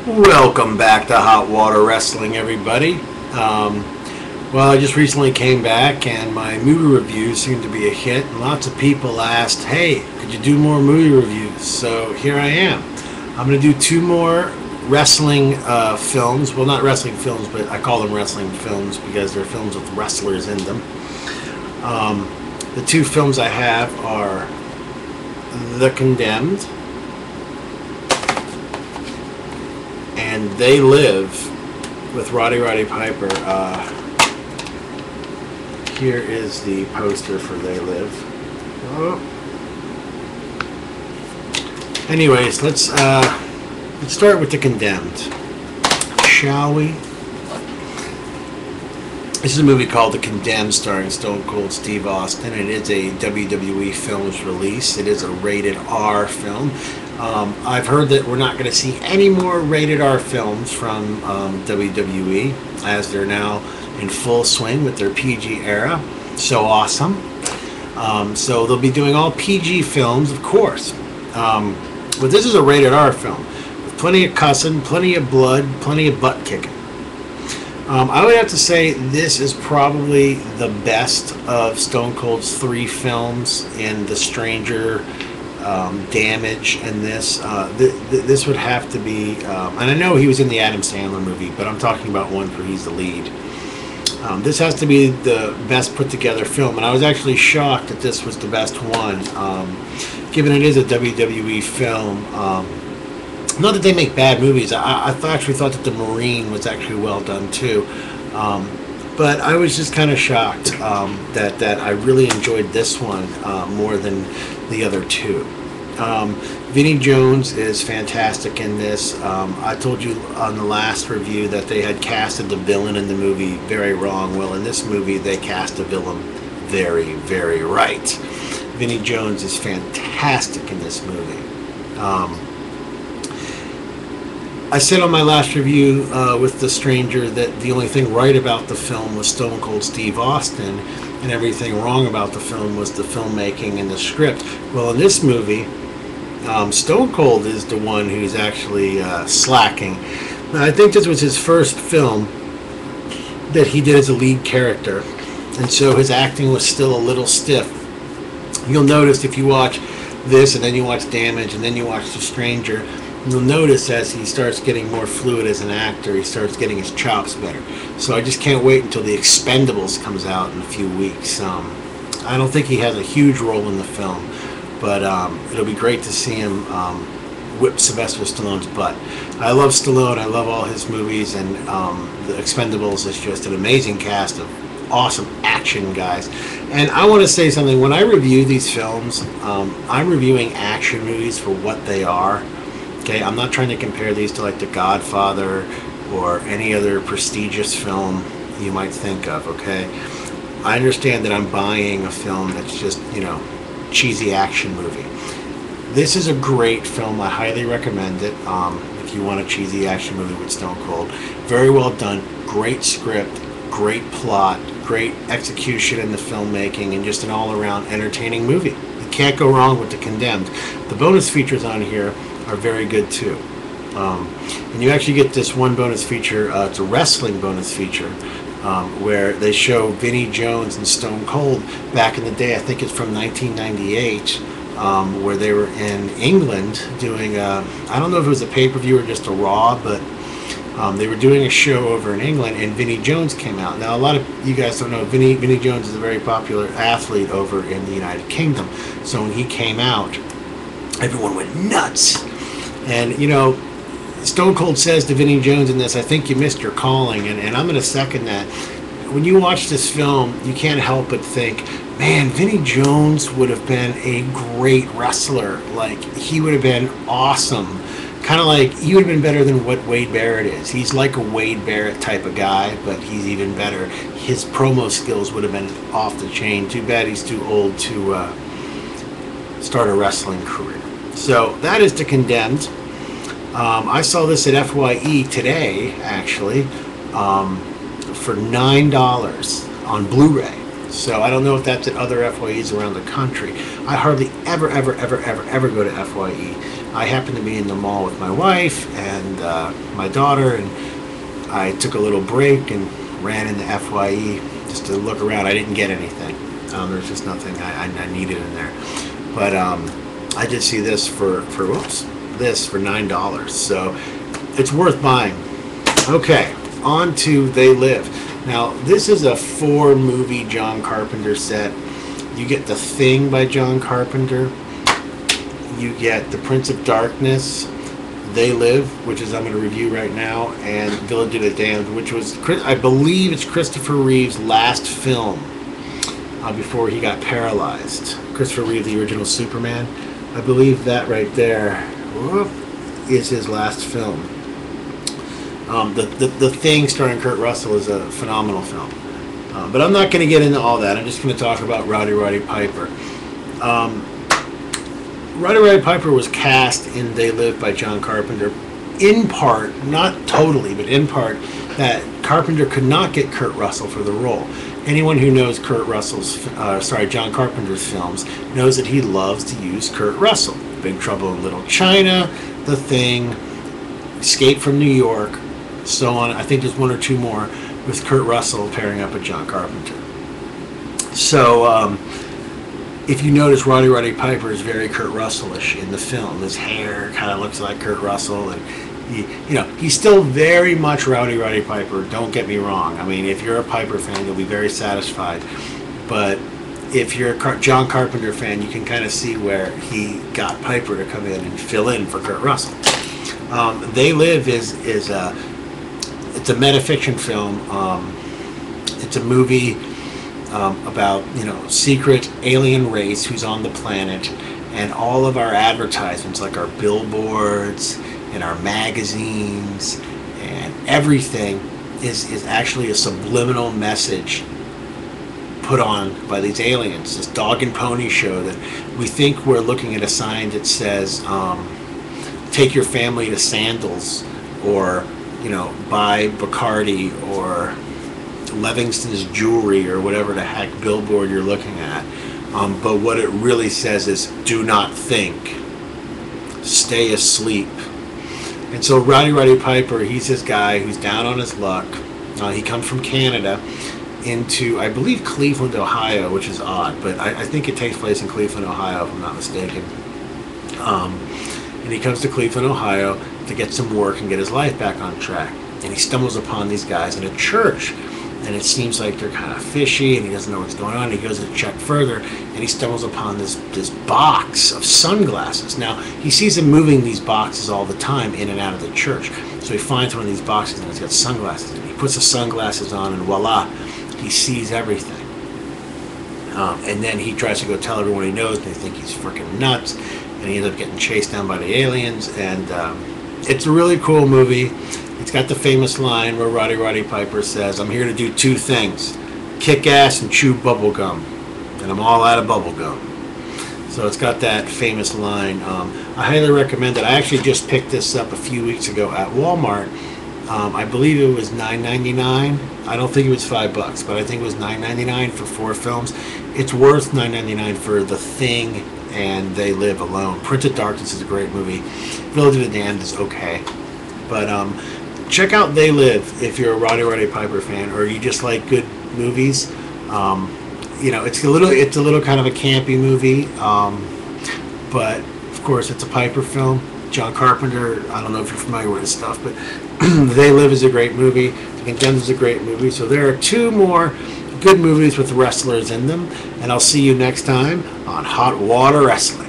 Welcome back to Hot Water Wrestling, everybody. Well, I just recently came back and my movie reviews seemed to be a hit. And lots of people asked, hey, could you do more movie reviews? So here I am. I'm going to do two more wrestling films. Well, not wrestling films, but I call them wrestling films because they're films with wrestlers in them. The two films I have are The Condemned and They Live with Roddy Piper. Here is the poster for They Live. Oh. Anyways, let's start with The Condemned, shall we? This is a movie called The Condemned, starring Stone Cold Steve Austin. It is a WWE Films release. It is a rated R film. I've heard that we're not going to see any more rated R films from WWE, as they're now in full swing with their PG era. So awesome. So they'll be doing all PG films, of course. But this is a rated R film with plenty of cussing, plenty of blood, plenty of butt kicking. I would have to say this is probably the best of Stone Cold's three films in The Stranger, Damage, and this. This would have to be, and I know he was in the Adam Sandler movie, but I'm talking about one where he's the lead. This has to be the best put together film, and I was actually shocked that this was the best one, given it is a WWE film. Not that they make bad movies. I actually thought that The Marine was actually well done too, but I was just kind of shocked that I really enjoyed this one more than the other two. Vinnie Jones is fantastic in this. I told you on the last review that they had casted the villain in the movie very wrong. Well, in this movie, they cast the villain very, very right. Vinnie Jones is fantastic in this movie. I said on my last review with The Stranger that the only thing right about the film was Stone Cold Steve Austin, and everything wrong about the film was the filmmaking and the script. Well, in this movie, Stone Cold is the one who's actually slacking. Now, I think this was his first film that he did as a lead character, and so his acting was still a little stiff. You'll notice if you watch this and then you watch Damage and then you watch The Stranger, you'll notice as he starts getting more fluid as an actor, he starts getting his chops better. So I just can't wait until The Expendables comes out in a few weeks. I don't think he has a huge role in the film, but it'll be great to see him whip Sylvester Stallone's butt. I love Stallone. I love all his movies, and The Expendables is just an amazing cast of awesome action guys. And I want to say something. When I review these films, I'm reviewing action movies for what they are. Okay, I'm not trying to compare these to like The Godfather or any other prestigious film you might think of, okay? I understand that I'm buying a film that's just, cheesy action movie. This is a great film. I highly recommend it if you want a cheesy action movie with Stone Cold. Very well done, great script, great plot, great execution in the filmmaking, and just an all-around entertaining movie. You can't go wrong with The Condemned. The bonus features on here are very good too. And you actually get this one bonus feature, it's a wrestling bonus feature, where they show Vinnie Jones and Stone Cold back in the day. I think it's from 1998, where they were in England doing I don't know if it was a pay-per-view or just a Raw, but they were doing a show over in England, and Vinnie Jones came out. Now, a lot of you guys don't know, Vinnie Jones is a very popular athlete over in the United Kingdom. So when he came out, everyone went nuts. And, Stone Cold says to Vinnie Jones in this, I think you missed your calling, and I'm going to second that. When you watch this film, you can't help but think, man, Vinnie Jones would have been a great wrestler. Like, he would have been awesome. Kind of like, he would have been better than what Wade Barrett is. He's like a Wade Barrett type of guy, but he's even better. His promo skills would have been off the chain. Too bad he's too old to start a wrestling career. So, that is The Condemned. I saw this at FYE today, actually, for $9 on Blu-ray. So I don't know if that's at other FYEs around the country. I hardly ever go to FYE. I happened to be in the mall with my wife and my daughter, and I took a little break and ran into FYE just to look around. I didn't get anything. There's just nothing I needed in there. But I did see this for $9, so it's worth buying. Okay, on to They Live. Now, this is a 4-movie John Carpenter set. You get The Thing by John Carpenter. You get The Prince of Darkness, They Live, which is I'm going to review right now, and Village of the Damned, which was, I believe it's Christopher Reeve's last film before he got paralyzed. Christopher Reeve, the original Superman. I believe that right there is his last film. The Thing starring Kurt Russell is a phenomenal film. But I'm not going to get into all that. I'm just going to talk about Roddy Piper. Roddy Piper was cast in They Live by John Carpenter, in part, not totally, but in part, that Carpenter could not get Kurt Russell for the role. Anyone who knows John Carpenter's films knows that he loves to use Kurt Russell. Big Trouble in Little China, The Thing, Escape from New York, so on. I think there's one or two more with Kurt Russell pairing up with John Carpenter. So, if you notice, Roddy Piper is very Kurt Russell-ish in the film. His hair kind of looks like Kurt Russell, and he's still very much Roddy Piper. Don't get me wrong. I mean, if you're a Piper fan, you'll be very satisfied. But if you're a John Carpenter fan, you can kind of see where he got Piper to come in and fill in for Kurt Russell. They Live it's a metafiction film. It's a movie about secret alien race who's on the planet, and all of our advertisements, like our billboards and our magazines and everything, is actually a subliminal message put on by these aliens. This dog and pony show that we think we're looking at a sign that says take your family to Sandals, or buy Bacardi, or Livingston's Jewelry, or whatever the heck billboard you're looking at. But what it really says is, do not think, stay asleep. And so Roddy Piper, he's this guy who's down on his luck. He comes from Canada into, I believe, Cleveland, Ohio, which is odd, but I think it takes place in Cleveland, Ohio, if I'm not mistaken. And he comes to Cleveland, Ohio to get some work and get his life back on track. And he stumbles upon these guys in a church, and it seems like they're kind of fishy, and he doesn't know what's going on. He goes to check further, and he stumbles upon this box of sunglasses. Now, he sees them moving these boxes all the time in and out of the church. So he finds one of these boxes, and it's got sunglasses in it. He puts the sunglasses on, and voila, he sees everything. And then he tries to go tell everyone he knows, and they think he's freaking nuts, and he ends up getting chased down by the aliens. And it's a really cool movie. It's got the famous line where Roddy Piper says, "I'm here to do two things, kick ass and chew bubble gum, and I'm all out of bubble gum." So it's got that famous line. I highly recommend it. I actually just picked this up a few weeks ago at Walmart. I believe it was $9.99. I don't think it was $5, but I think it was $9.99 for 4 films. It's worth $9.99 for The Thing and They Live alone. Prince of Darkness is a great movie. Village of the Damned is okay, but check out They Live if you're a Roddy Piper fan, or you just like good movies. It's a little kind of a campy movie, but of course it's a Piper film. John Carpenter, I don't know if you're familiar with his stuff, but They Live is a great movie. The Condemned is a great movie. So there are 2 more good movies with wrestlers in them, and I'll see you next time on Hot Water Wrestling.